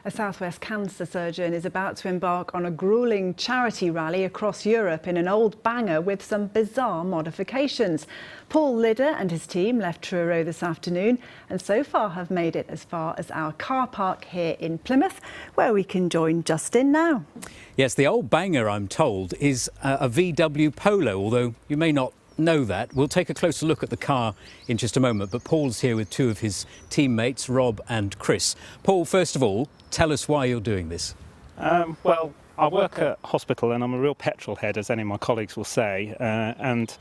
A South West cancer surgeon is about to embark on a gruelling charity rally across Europe in an old banger with some bizarre modifications. Paul Lidder and his team left Truro this afternoon and so far have made it as far as our car park here in Plymouth, where we can join Justin now. Yes, the old banger, I'm told, is a VW Polo, although you may not know that. We'll take a closer look at the car in just a moment, but Paul's here with two of his teammates, Rob and Chris. Paul, first of all, tell us why you're doing this. Well, I work at hospital and I'm a real petrol head, as any of my colleagues will say, and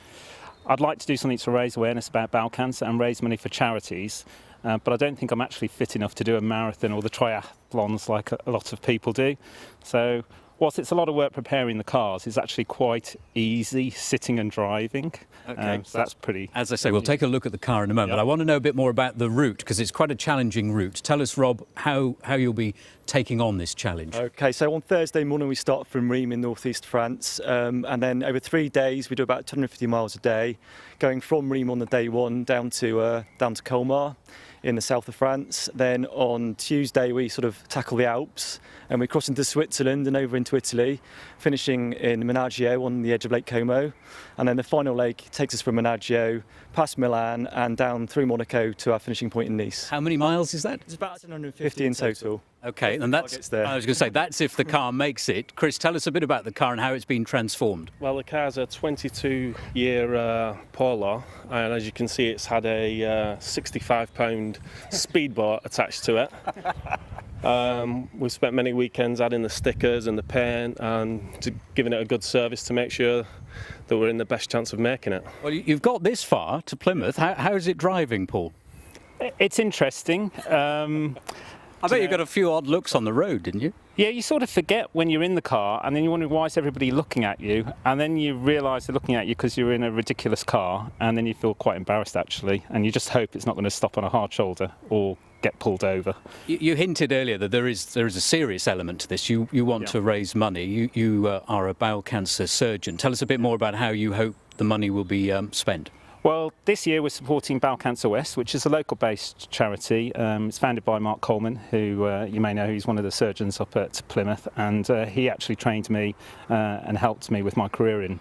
I'd like to do something to raise awareness about bowel cancer and raise money for charities, but I don't think I'm actually fit enough to do a marathon or the triathlons like a lot of people do. So whilst it's a lot of work preparing the cars, it's actually quite easy sitting and driving. Okay, so that's pretty... As I say, we'll take a look at the car in a moment. Yep. I want to know a bit more about the route, because it's quite a challenging route. Tell us, Rob, how you'll be taking on this challenge. Okay, so on Thursday morning we start from Rheims in northeast France, and then over 3 days we do about 250 miles a day, going from Rheims on the day one down to Colmar in the south of France. Then on Tuesday we sort of tackle the Alps and we cross into Switzerland and over into Italy, finishing in Menaggio on the edge of Lake Como. And then the final leg takes us from Menaggio past Milan and down through Monaco to our finishing point in Nice. How many miles is that? It's about 750 in total. Okay, and that's, I was going to say, that's if the car makes it. Chris, tell us a bit about the car and how it's been transformed. Well, the car's a 22-year Polo, and as you can see, it's had a 65-pound speedboat attached to it. We've spent many weekends adding the stickers and the paint and giving it a good service to make sure that we're in the best chance of making it. Well, you've got this far to Plymouth. How is it driving, Paul? It's interesting. I bet you got a few odd looks on the road, didn't you? Yeah, you sort of forget when you're in the car and then you wonder why is everybody looking at you, and then you realise they're looking at you because you're in a ridiculous car, and then you feel quite embarrassed actually, and you just hope it's not going to stop on a hard shoulder or get pulled over. You hinted earlier that there is a serious element to this. You want to raise money. You are a bowel cancer surgeon. Tell us a bit more about how you hope the money will be spent. Well, this year we're supporting Bowel Cancer West, which is a local-based charity. It's founded by Mark Coleman, who you may know, he's one of the surgeons up at Plymouth, and he actually trained me and helped me with my career in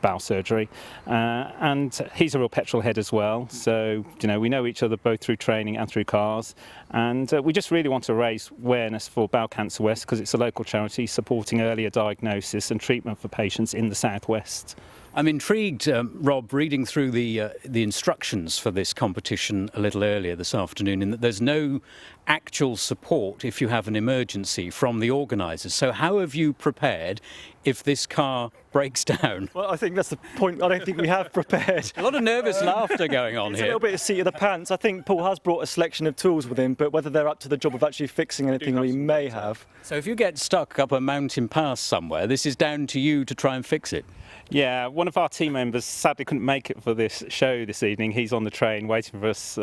bowel surgery. And he's a real petrol head as well, so we know each other both through training and through cars. And we just really want to raise awareness for Bowel Cancer West because it's a local charity supporting earlier diagnosis and treatment for patients in the southwest. I'm intrigued, Rob, reading through the instructions for this competition a little earlier this afternoon, in that there's no actual support if you have an emergency from the organisers. So how have you prepared if this car breaks down? Well, I think that's the point. I don't think we have prepared. A lot of nervous laughter going on It's here. a little bit of seat of the pants. I think Paul has brought a selection of tools with him, but whether they're up to the job of actually fixing anything, we may have. So if you get stuck up a mountain pass somewhere, this is down to you to try and fix it. Yeah, one of our team members sadly couldn't make it for this show this evening. He's on the train waiting for us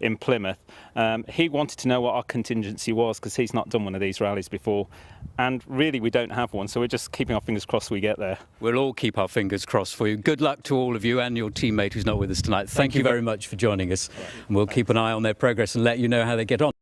in Plymouth. He wanted to know what our contingency was because he's not done one of these rallies before, and really we don't have one, so we're just keeping our fingers crossed we get there. We'll all keep our fingers crossed for you. Good luck to all of you and your teammate who's not with us tonight. Thank you very much for joining us, and we'll keep an eye on their progress and let you know how they get on.